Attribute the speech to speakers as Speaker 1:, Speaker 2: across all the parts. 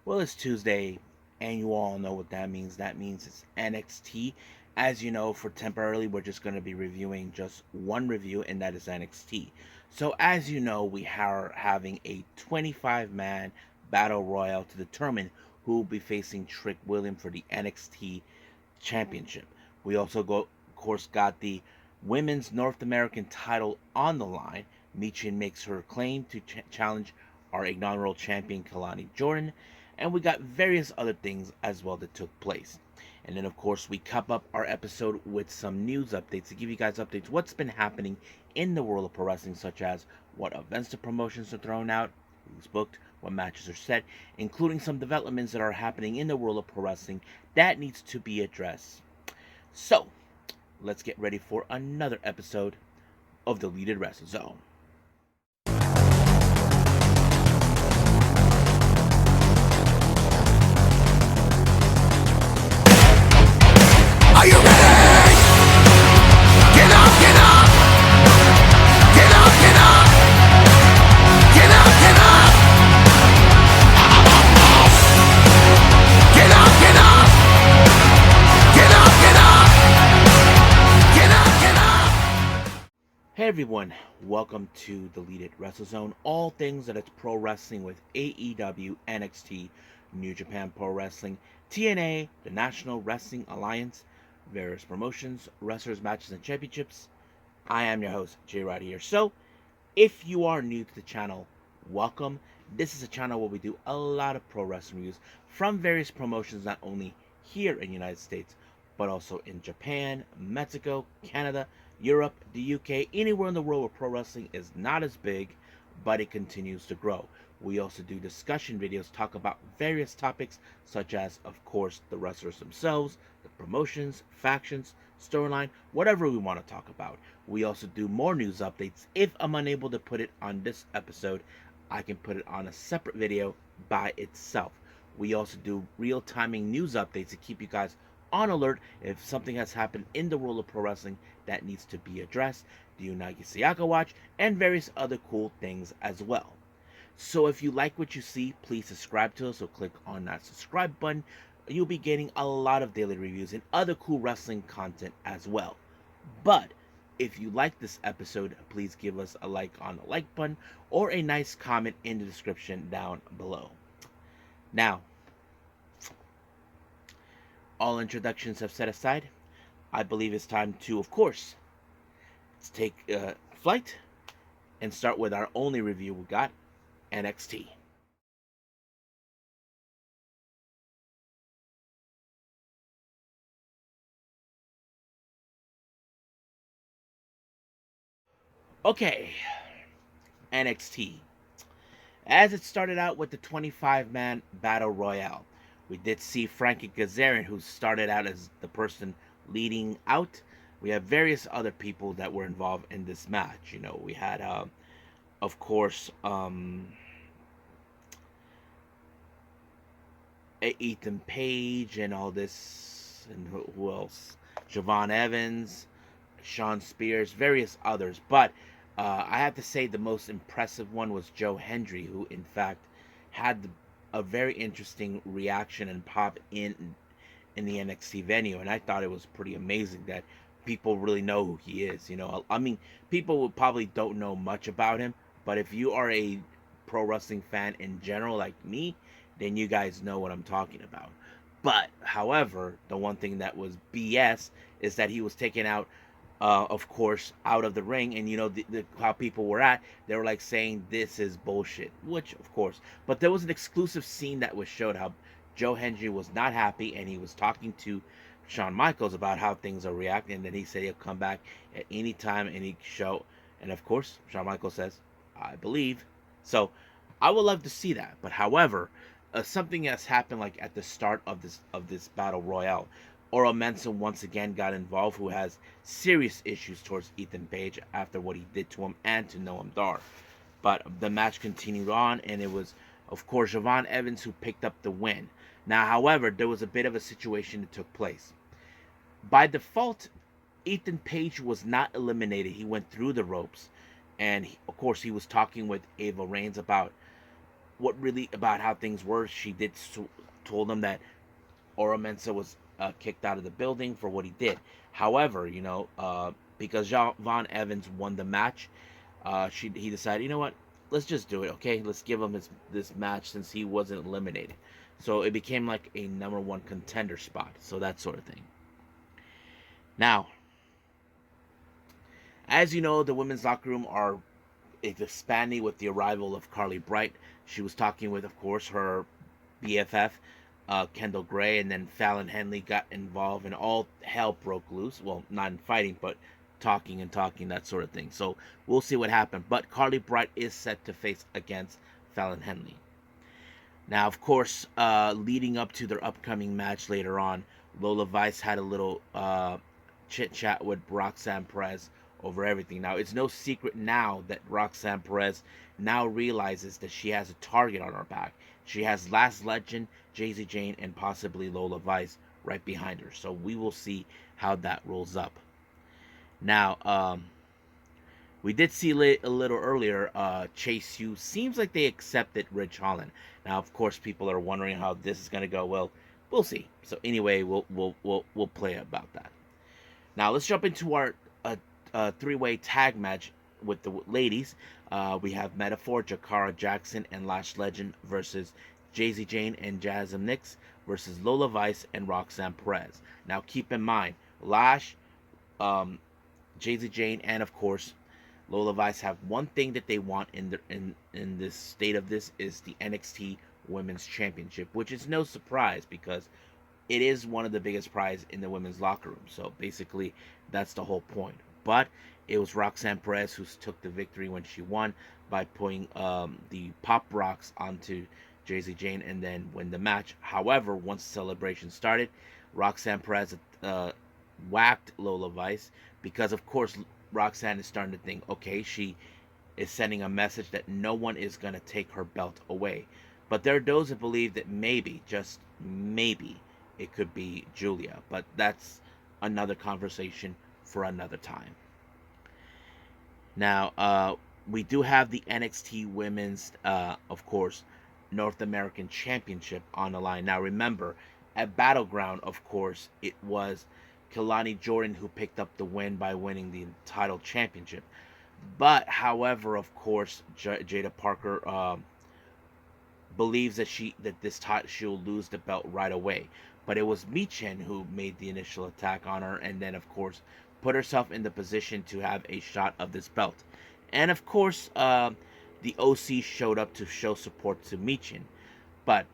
Speaker 1: Well, it's Tuesday, and you all know what that means. That means it's NXT. As you know, for temporarily, we're just going to be reviewing just one review, and that is NXT. So, as you know, we are having a 25-man battle royal to determine who will be facing Trick William for the NXT Championship. We also, of course, got the Women's North American title on the line. Michin makes her claim to challenge our inaugural champion, Melanie Jordan, and we got various other things as well that took place. And then, of course, we cap up our episode with some news updates to give you guys updates what's been happening in the world of pro wrestling, such as what events the promotions are thrown out, who's booked, what matches are set, including some developments that are happening in the world of pro wrestling that needs to be addressed. So, let's get ready for another episode of the Deleted Wrestle Zone.
Speaker 2: Are you ready? Get up, get up! Get up, get up! Get up, get up! Get up, get up! Get up, get up! Get up, get up!
Speaker 1: Hey everyone, welcome to Deleted Wrestle Zone. All things that it's pro wrestling with AEW, NXT, New Japan Pro Wrestling, TNA, the National Wrestling Alliance, various promotions, wrestlers, matches, and championships. I am your host, J Rod here. So, if you are new to the channel, welcome. This is a channel where we do a lot of pro wrestling reviews from various promotions, not only here in the United States, but also in Japan, Mexico, Canada, Europe, the UK, anywhere in the world where pro wrestling is not as big, but it continues to grow. We also do discussion videos, talk about various topics, such as, of course, the wrestlers themselves, the promotions, factions, storyline, whatever we want to talk about. We also do more news updates. If I'm unable to put it on this episode, I can put it on a separate video by itself. We also do real-timing news updates to keep you guys on alert if something has happened in the world of pro wrestling that needs to be addressed, the Unagi Sayaka Watch, and various other cool things as well. So if you like what you see, please subscribe to us, so click on that subscribe button. You'll be getting a lot of daily reviews and other cool wrestling content as well. But if you like this episode, please give us a like on the like button or a nice comment in the description down below. Now, all introductions have set aside, I believe it's time to, of course, let's take flight and start with our only review we got, NXT. Okay, NXT. As it started out with the 25-man battle royale, we did see Frankie Kazarian, who started out as the person leading out. We have various other people that were involved in this match. You know, we had, of course, Ethan Page and all this, and who else? Javon Evans, Sean Spears, various others. But I have to say the most impressive one was Joe Hendry, who in fact had a very interesting reaction and pop in the NXT venue, and I thought it was pretty amazing that people really know who he is. You know, I mean, people would probably don't know much about him, but if you are a pro wrestling fan in general, like me, then you guys know what I'm talking about. But, however, the one thing that was BS is that he was taken out, of course, out of the ring, and you know how people were at. They were like saying this is bullshit, which of course. But there was an exclusive scene that was showed how Joe Hendry was not happy, and he was talking to Shawn Michaels about how things are reacting, and then he said he'll come back at any time, any show, and of course, Shawn Michaels says, "I believe." So, I would love to see that. But however, something has happened like at the start of this battle royale. Oral Menson once again got involved, who has serious issues towards Ethan Page after what he did to him and to Noam Dar. But the match continued on, and it was, of course, Javon Evans who picked up the win. Now, however, there was a bit of a situation that took place. By default, Ethan Page was not eliminated. He went through the ropes, and of course, he was talking with Ava Reigns about what really about how things were. She did told them that Oro Mensah was kicked out of the building for what he did. However, because Von Evans won the match, he decided, you know what, let's just do it, okay? Let's give him this match since he wasn't eliminated. So it became like a #1 contender spot. So that sort of thing. Now, as you know, the women's locker room is expanding with the arrival of Carly Bright. She was talking with, of course, her BFF, Kendall Gray, and then Fallon Henley got involved, and all hell broke loose. Well, not in fighting, but talking, that sort of thing. So we'll see what happens. But Carly Bright is set to face against Fallon Henley. Now, of course, leading up to their upcoming match later on, Lola Vice had a little chit chat with Roxanne Perez over everything. Now, it's no secret now that Roxanne Perez now realizes that she has a target on her back. She has Last Legend, Daisy Jane, and possibly Lola Vice right behind her. So we will see how that rolls up. Now, we did see a little earlier, Chase U seems like they accepted Ridge Holland. Now, of course, people are wondering how this is going to go. Well, we'll see. So anyway, we'll play about that. Now, let's jump into our three-way tag match with the ladies. We have Metaphor, Jakara Jackson, and Lash Legend versus Daisy Jane and Jasmine Nix versus Lola Vice and Roxanne Perez. Now, keep in mind, Lash, Daisy Jane, and of course Lola Vice have one thing that they want in this state of this is the NXT Women's Championship, which is no surprise because it is one of the biggest prizes in the women's locker room. So basically, that's the whole point. But it was Roxanne Perez who took the victory when she won by putting the pop rocks onto Daisy Jane and then win the match. However, once the celebration started, Roxanne Perez whacked Lola Vice because, of course, Roxanne is starting to think, okay, she is sending a message that no one is going to take her belt away. But there are those that believe that maybe, just maybe, it could be Julia. But that's another conversation for another time. Now, we do have the NXT Women's, of course, North American Championship on the line. Now, remember, at Battleground, of course, it was Melanie Jordan who picked up the win by winning the title championship. But, however, of course, Jada Parker believes that she'll lose the belt right away. But it was Michin who made the initial attack on her, and then, of course, put herself in the position to have a shot of this belt. And, of course, the OC showed up to show support to Michin. But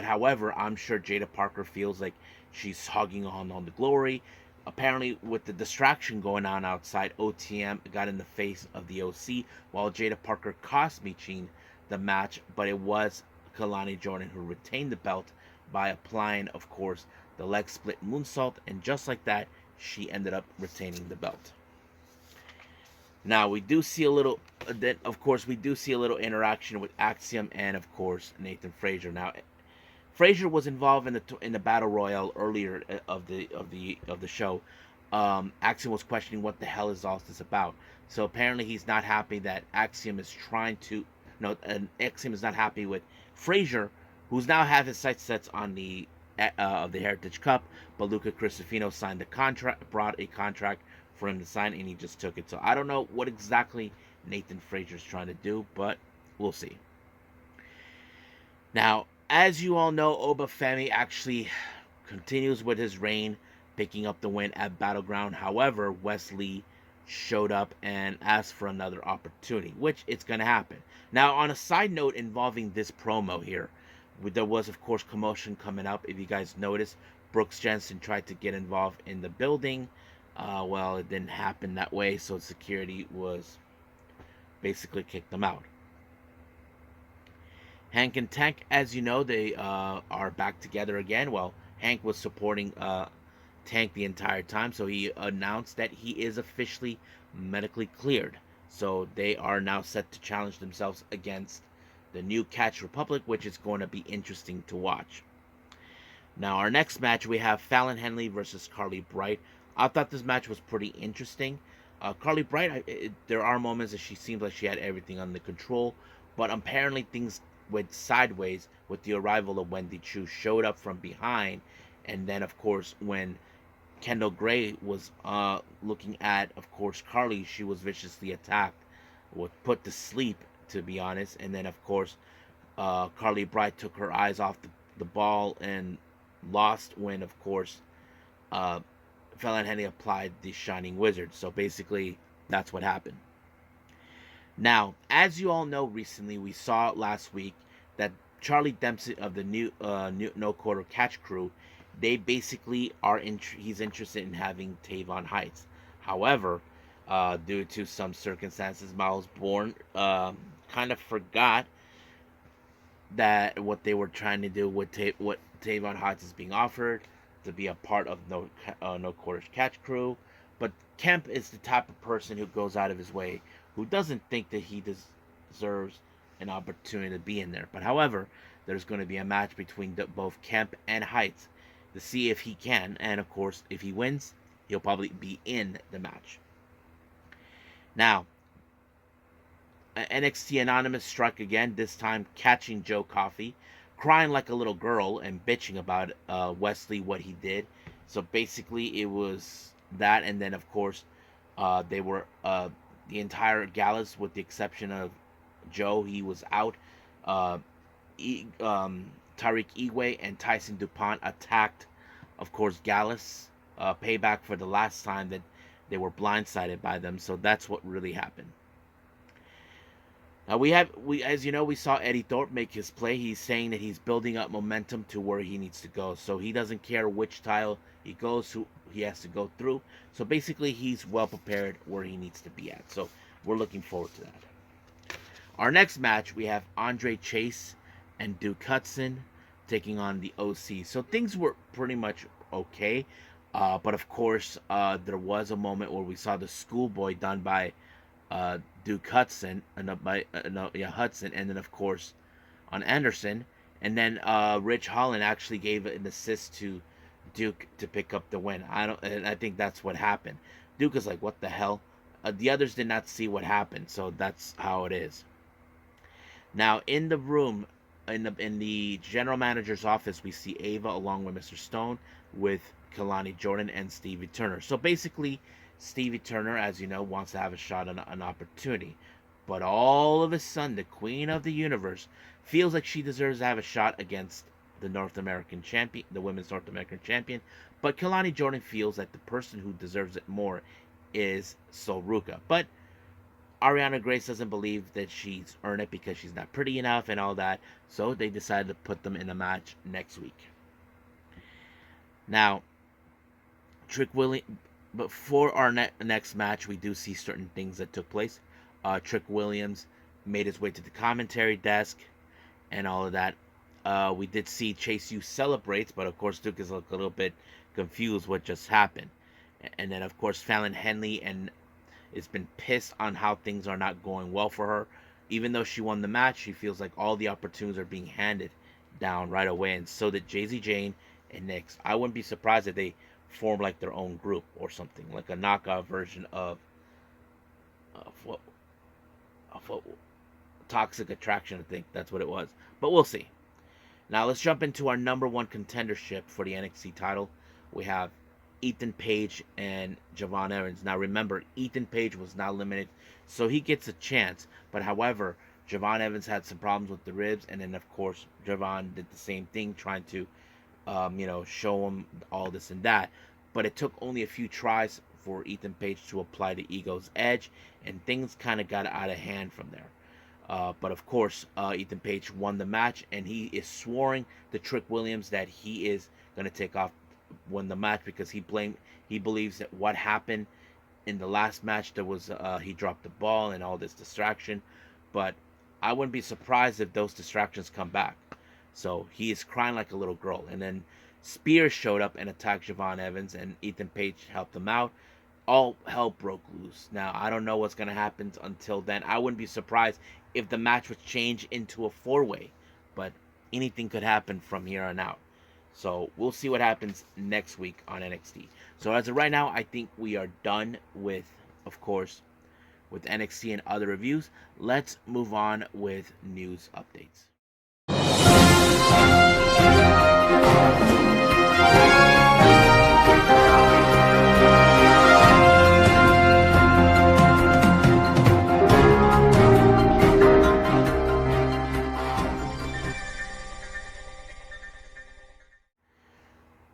Speaker 1: however, I'm sure Jada Parker feels like she's hogging on the glory. Apparently, with the distraction going on outside, OTM got in the face of the OC, while Jada Parker cost Michin the match, but it was Melanie Jordan who retained the belt by applying, of course, the leg split moonsault, and just like that, she ended up retaining the belt. Now, we do see a little, then of course, we do see a little interaction with Axiom and, of course, Nathan Frazier. Now, Frazier was involved in the battle royale earlier of the show. Axiom was questioning what the hell is all this about. So apparently, he's not happy that Axiom is Axiom is not happy with Frazier, who's now have his sights set on the of the Heritage Cup. But Luca Cristofino signed the contract, brought a contract for him to sign, and he just took it. So I don't know what exactly Nathan Frazier's trying to do, but we'll see. Now, as you all know, Oba Femi actually continues with his reign, picking up the win at Battleground. However, Wesley showed up and asked for another opportunity, which it's going to happen. Now, on a side note involving this promo here, there was, of course, commotion coming up. If you guys noticed, Brooks Jensen tried to get involved in the building. Well, it didn't happen that way, so security was basically kicked them out. Hank and Tank, as you know, they are back together again. Well, Hank was supporting Tank the entire time, so he announced that he is officially medically cleared. So they are now set to challenge themselves against the new Catch Republic, which is going to be interesting to watch. Now, our next match, we have Fallon Henley versus Carly Bright. I thought this match was pretty interesting. Carly Bright, there are moments that she seems like she had everything under control, But apparently things went sideways with the arrival of Wendy Chu. Showed up from behind, and then of course when Kendall Gray was looking at, of course, Carly, she was viciously attacked, was put to sleep, to be honest. And then, of course, Carly Bright took her eyes off the ball and lost when, of course, Fallon Henley applied the Shining Wizard. So basically, that's what happened. Now, as you all know, recently we saw last week that Charlie Dempsey of the new No Quarter Catch Crew, they basically are he's interested in having Tavon Heights. However, due to some circumstances, Miles Bourne kind of forgot that what they were trying to do with what Tavon Heights is being offered to be a part of No Quarters Catch Crew. But Kemp is the type of person who goes out of his way, who doesn't think that he deserves an opportunity to be in there. But however, there's going to be a match between both Kemp and Heights to see if he can, and of course, if he wins, he'll probably be in the match. Now, NXT Anonymous struck again, this time catching Joe Coffey, crying like a little girl and bitching about Wesley, what he did. So basically, it was that, and then of course, they were the entire Gallus, with the exception of Joe, he was out. Tariq Eway and Tyson DuPont attacked, of course, Gallus. Payback for the last time that they were blindsided by them. So that's what really happened. Now as you know, we saw Eddie Thorpe make his play. He's saying that he's building up momentum to where he needs to go. So he doesn't care which tile he goes, who he has to go through. So basically, he's well prepared where he needs to be at. So we're looking forward to that. Our next match, we have Andre Chase and Duke Hudson taking on the OC. So things were pretty much okay. But of course, there was a moment where we saw the schoolboy done by Duke Hudson, Hudson, and then of course on Anderson, and then Rich Holland actually gave an assist to Duke to pick up the win. I think that's what happened. Duke is like, what the hell? The others did not see what happened, so that's how it is. Now in the room, in the general manager's office, we see Ava along with Mr. Stone, with Melanie Jordan and Stevie Turner. So basically, Stevie Turner, as you know, wants to have a shot at an opportunity. But all of a sudden, the Queen of the Universe feels like she deserves to have a shot against the North American champion, the women's North American champion. But Melanie Jordan feels that the person who deserves it more is Sol Ruca. But Ariana Grace doesn't believe that she's earned it because she's not pretty enough and all that. So they decided to put them in a match next week. Now, but for our next match, we do see certain things that took place. Trick Williams made his way to the commentary desk and all of that. We did see Chase U celebrate, but of course Duke is a little bit confused what just happened. And then of course Fallon Henley and has been pissed on how things are not going well for her. Even though she won the match, she feels like all the opportunities are being handed down right away, and so did Jay-Z Jane and Nyx. I wouldn't be surprised if they form like their own group or something, like a knockout version of what Toxic Attraction. I think that's what it was, but we'll see. Now let's jump into our number one contendership for the NXT title. We have Ethan Page and Javon Evans. Now remember, Ethan Page was not limited, so he gets a chance. But however, Javon Evans had some problems with the ribs, and then of course Javon did the same thing, trying to show him all this and that. But it took only a few tries for Ethan Page to apply the ego's edge, and things kind of got out of hand from there. But of course, Ethan Page won the match, and he is swearing to Trick Williams that he is going to win the match, because he believes that what happened in the last match, there was he dropped the ball and all this distraction. But I wouldn't be surprised if those distractions come back. So he is crying like a little girl. And then Spears showed up and attacked Javon Evans, and Ethan Page helped him out. All hell broke loose. Now, I don't know what's going to happen until then. I wouldn't be surprised if the match would change into a four-way. But anything could happen from here on out. So we'll see what happens next week on NXT. So as of right now, I think we are done with, of course, with NXT and other reviews, let's move on with news updates.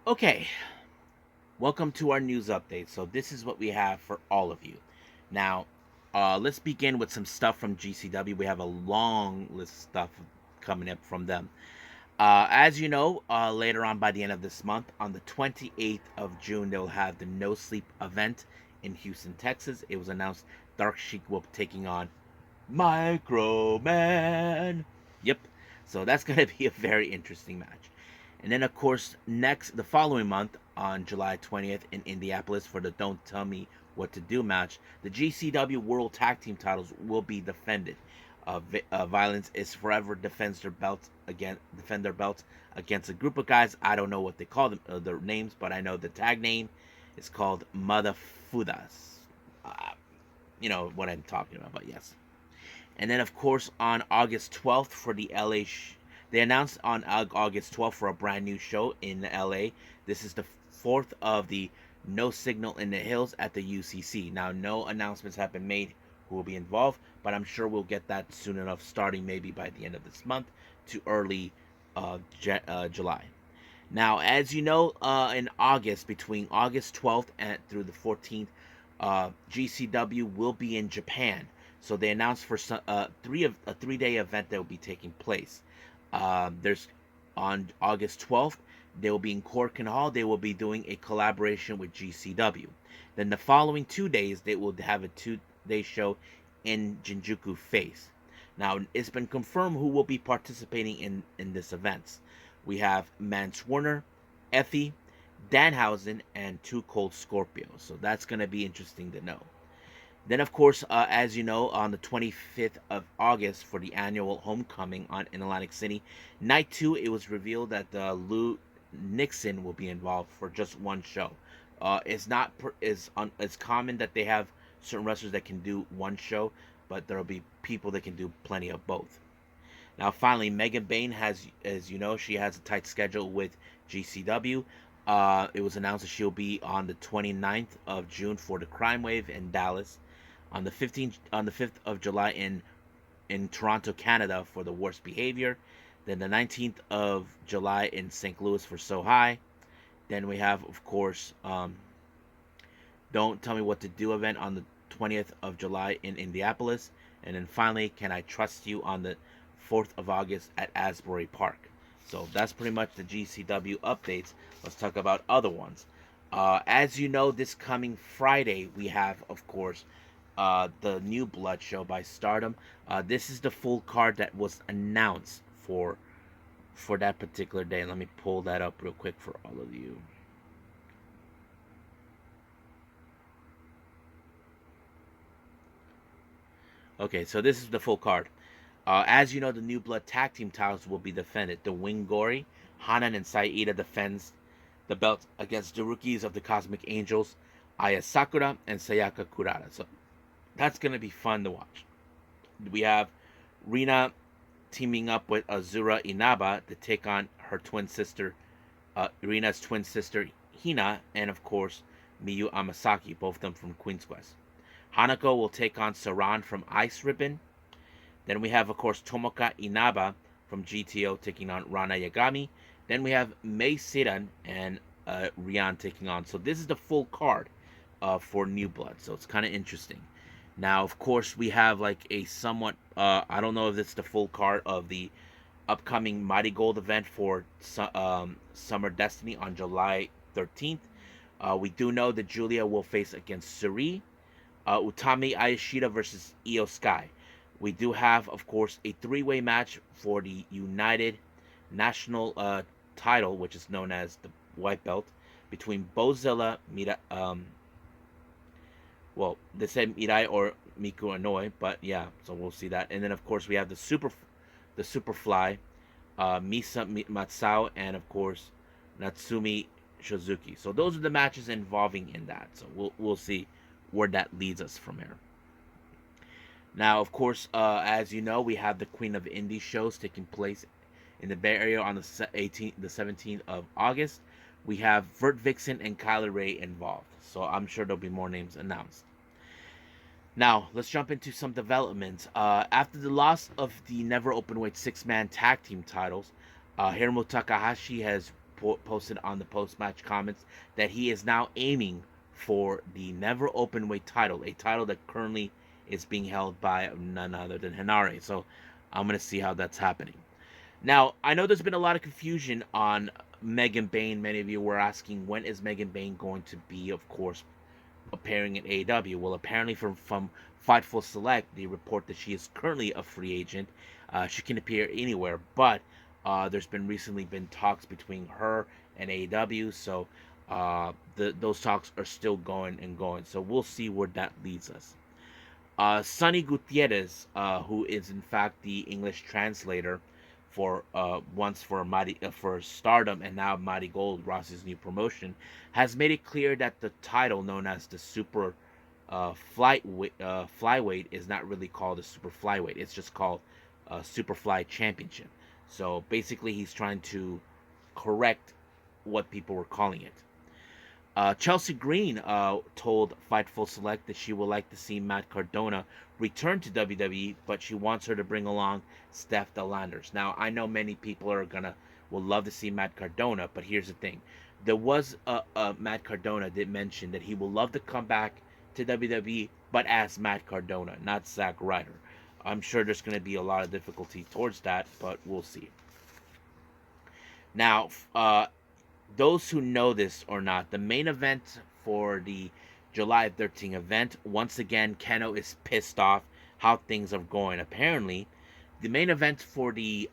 Speaker 1: Okay, welcome to our news update. So this is what we have for all of you. Now, let's begin with some stuff from GCW. We have a long list of stuff coming up from them. As you know, later on by the end of this month, on the 28th of June, they'll have the No Sleep event in Houston, Texas. It was announced Dark Sheik will be taking on Microman. Yep. So that's going to be a very interesting match. And then, of course, the following month, on July 20th in Indianapolis for the Don't Tell Me What to Do match, the GCW World Tag Team titles will be defended. Violence is Forever defend their belts against a group of guys. I don't know what they call them, their names, but I know the tag name is called Motherfudas. You know what I'm talking about, but yes. And then, of course, on August 12th for the LA they announced on August 12th for a brand new show in LA. This is the fourth of the No Signal in the Hills at the UCC. Now, no announcements have been made who will be involved, but I'm sure we'll get that soon enough, starting maybe by the end of this month to early July. Now, as you know, in August, between August 12th and through the 14th, GCW will be in Japan. So they announced for a 3-day event that will be taking place. There's on August 12th, they will be in Korakuen Hall. They will be doing a collaboration with GCW. Then the following 2 days, they will have a 2-day show in Shinjuku Face. Now, it's been confirmed who will be participating in this event. We have Mance Warner, Effie, Danhausen, and Two Cold Scorpio. So that's going to be interesting to know. Then, of course, as you know, on the 25th of August for the annual homecoming in Atlantic City, Night 2, it was revealed that Lou Nixon will be involved for just one show. It's common that they have certain wrestlers that can do one show, but there will be people that can do plenty of both. Now, finally, Megan Bayne has, as you know, she has a tight schedule with GCW. It was announced that she'll be on the 29th of June for the Crime Wave in Dallas. On the 5th of July in Toronto, Canada for the Worst Behavior. Then the 19th of July in St. Louis for So High. Then we have, of course, Don't Tell Me What to Do event on the 20th of July in Indianapolis. And then finally, Can I Trust You on the 4th of August at Asbury Park. So that's pretty much the GCW updates. Let's talk about other ones. As you know, this coming Friday, we have, of course, the New Blood show by Stardom. This is the full card that was announced for that particular day. Let me pull that up real quick for all of you. Okay, so this is the full card. As you know, the New Blood tag team titles will be defended. The Wingori, Hanan and Saida defends the belt against the rookies of the Cosmic Angels, Aya Sakura and Sayaka Kurata. So that's going to be fun to watch. We have Rina teaming up with Azura Inaba to take on her twin sister, Rina's twin sister Hina, and of course Miyu Amasaki, both of them from Queen's Quest. Hanako will take on Saran from Ice Ribbon. Then we have, of course, Tomoka Inaba from GTO taking on Rana Yagami. Then we have Mei Siran and Rian taking on. So this is the full card for New Blood. So it's kind of interesting. Now, of course, we have like a somewhat, I don't know if it's the full card of the upcoming MARIGOLD event for Summer Destiny on July 13th. We do know that Julia will face against Sareee. Utami Ayashida versus Io Sky. We do have, of course, a 3-way match for the United National title, which is known as the White Belt, between Bozilla, well, they said Mirai or Miku Inoue, but yeah, so we'll see that. And then, of course, we have the Superfly, Misa Matsao, and of course, Natsumi Shizuki. So those are the matches involving in that. So we'll see where that leads us from here. Now, of course, as you know, we have the Queen of Indie shows taking place in the Bay Area on the 17th of August. We have Vert Vixen and Kylie Ray involved, so I'm sure there'll be more names announced. Now, let's jump into some developments. After the loss of the Never Openweight six-man tag team titles, Hiromu Takahashi has posted on the post-match comments that he is now aiming for the Never Openweight title, a title that currently is being held by none other than Hinare. So I'm going to see how that's happening. Now, I know there's been a lot of confusion on Megan Bayne. Many of you were asking, when is Megan Bayne going to be, of course, appearing in AEW? Well, apparently from Fightful Select, they report that she is currently a free agent. She can appear anywhere, but there's recently been talks between her and AEW, so those talks are still going and going. So we'll see where that leads us. Sonny Gutierrez, who is in fact the English translator for once for Stardom and now MARIGOLD, Ross's new promotion, has made it clear that the title known as the Super Flyweight is not really called the Super Flyweight. It's just called Super Fly Championship. So basically, he's trying to correct what people were calling it. Chelsea Green told Fightful Select that she would like to see Matt Cardona return to WWE, but she wants her to bring along Steph Delanders. Now, I know many people will love to see Matt Cardona, but here's the thing: there was Matt Cardona did mention that he will love to come back to WWE, but as Matt Cardona, not Zack Ryder. I'm sure there's going to be a lot of difficulty towards that, but we'll see. Now, those who know this or not, the main event for the July 13th event, once again, Kenoh is pissed off how things are going. Apparently, the main event for the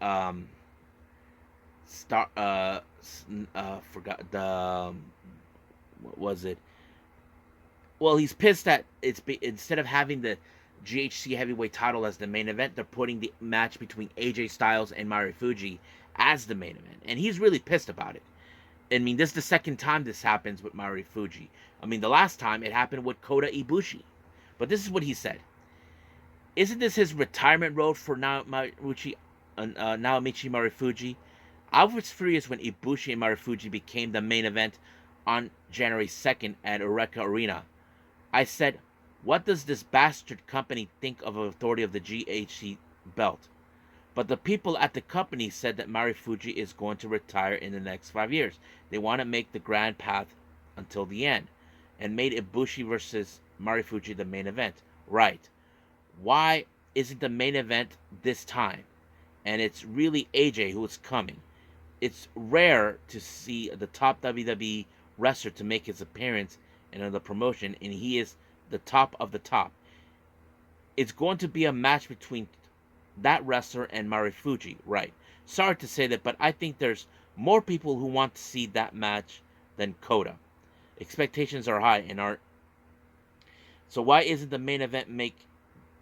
Speaker 1: forgot the what was it? Well, he's pissed that instead of having the GHC heavyweight title as the main event, they're putting the match between AJ Styles and Marufuji as the main event, and he's really pissed about it. I mean, this is the second time this happens with Marufuji. I mean, the last time it happened with Kota Ibushi. But this is what he said. Isn't this his retirement road for Naomichi Marufuji? I was furious when Ibushi and Marufuji became the main event on January 2nd at Eureka Arena. I said, what does this bastard company think of the authority of the GHC belt? But the people at the company said that Marufuji is going to retire in the next 5 years. They want to make the grand path until the end, and made Ibushi versus Marufuji the main event. Right. Why isn't the main event this time? And it's really AJ who is coming. It's rare to see the top WWE wrestler to make his appearance in another promotion, and he is the top of the top. It's going to be a match between that wrestler and Marufuji, right? Sorry to say that, but I think there's more people who want to see that match than Kota. Expectations are high and are. So why isn't the main event make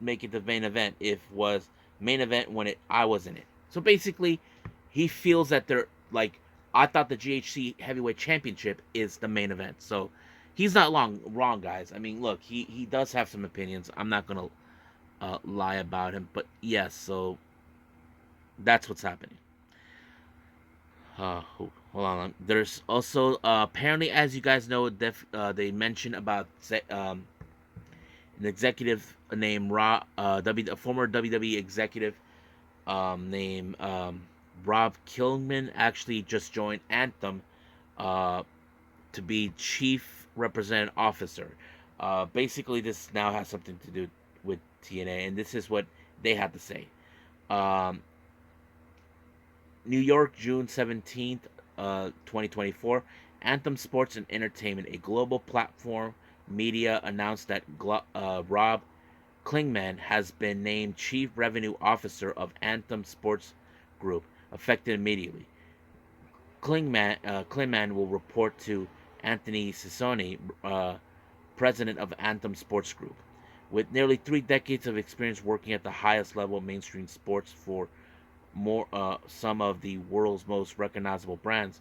Speaker 1: it the main event if was main event when I was in it? So basically, he feels that they're like, I thought the GHC Heavyweight Championship is the main event. So he's not wrong, guys. I mean, look, he does have some opinions. I'm not gonna lie about him, but yes, so that's what's happening. Hold on. There's also apparently, as you guys know, they mentioned about an executive named a former WWE executive named Rob Kilman actually just joined Anthem to be chief representative officer. Basically, this now has something to do with TNA, and this is what they had to say. New York, June 17th, 2024. Anthem Sports and Entertainment, a global platform media, announced that Rob Klingman has been named Chief Revenue Officer of Anthem Sports Group, effective immediately. Klingman will report to Anthony Ciccione, president of Anthem Sports Group. With nearly 3 decades of experience working at the highest level of mainstream sports for some of the world's most recognizable brands,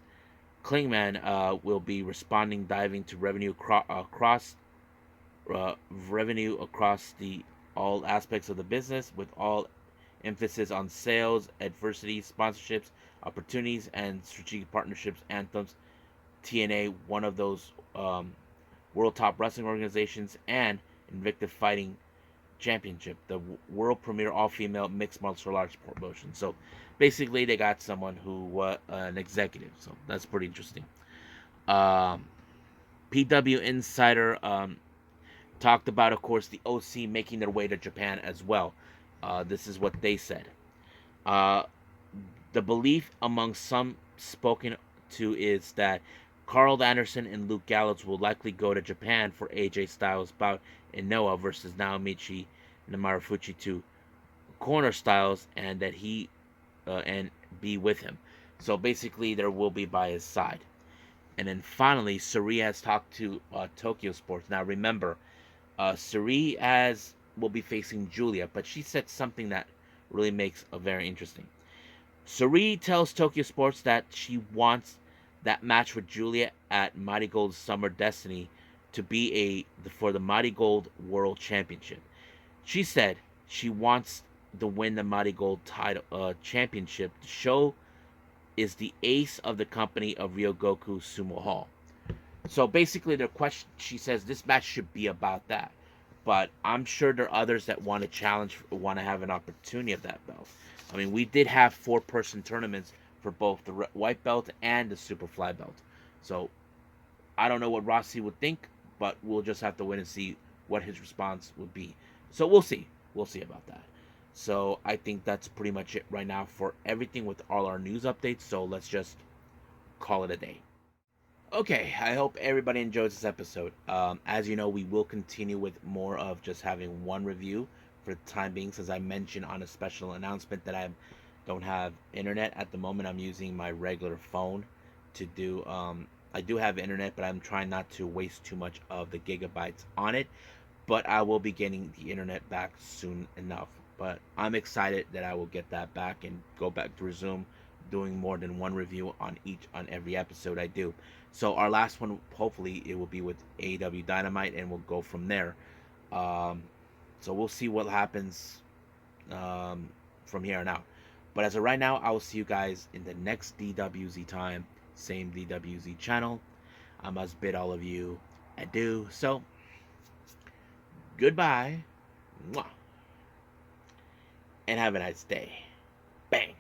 Speaker 1: Klingman will be diving to revenue across the all aspects of the business, with all emphasis on sales, adversity, sponsorships, opportunities, and strategic partnerships. Anthem's TNA, one of those world top wrestling organizations, and Invicta Fighting Championship, the world premiere all-female mixed martial arts promotion. So basically, they got someone who was an executive. So that's pretty interesting. Um, PW Insider talked about, of course, the OC making their way to Japan as well. This is what they said. Uh, the belief among some spoken to is that Carl Anderson and Luke Gallows will likely go to Japan for AJ Styles' bout in Noah versus Naomichi Marufuji to corner Styles, and that he and be with him. So basically, there will be by his side. And then finally, Sareee has talked to Tokyo Sports. Now remember, Sareee will be facing Julia, but she said something that really makes it very interesting. Sareee tells Tokyo Sports that she wants that match with Julia at MARIGOLD Summer Destiny to be for the MARIGOLD World Championship. She said she wants to win the MARIGOLD title championship. The show is the ace of the company of Ryogoku Sumo Hall. So basically, the question, she says this match should be about that. But I'm sure there are others that want to challenge, want to have an opportunity of that belt. I mean, we did have 4-person tournaments for both the white belt and the Superfly belt. So I don't know what Rossi would think, but we'll just have to wait and see what his response would be. So we'll see. We'll see about that. So I think that's pretty much it right now for everything with all our news updates. So let's just call it a day. Okay, I hope everybody enjoys this episode. As you know, we will continue with more of just having one review for the time being, since I mentioned on a special announcement that I don't have internet at the moment. I'm using my regular phone to do. I do have internet, but I'm trying not to waste too much of the gigabytes on it. But I will be getting the internet back soon enough. But I'm excited that I will get that back and go back to resume doing more than one review on every episode I do. So our last one, hopefully, it will be with AEW Dynamite, and we'll go from there. So we'll see what happens from here on out. But as of right now, I will see you guys in the next DWZ time, same DWZ channel. I must bid all of you adieu. So goodbye, mwah, and have a nice day. Bang.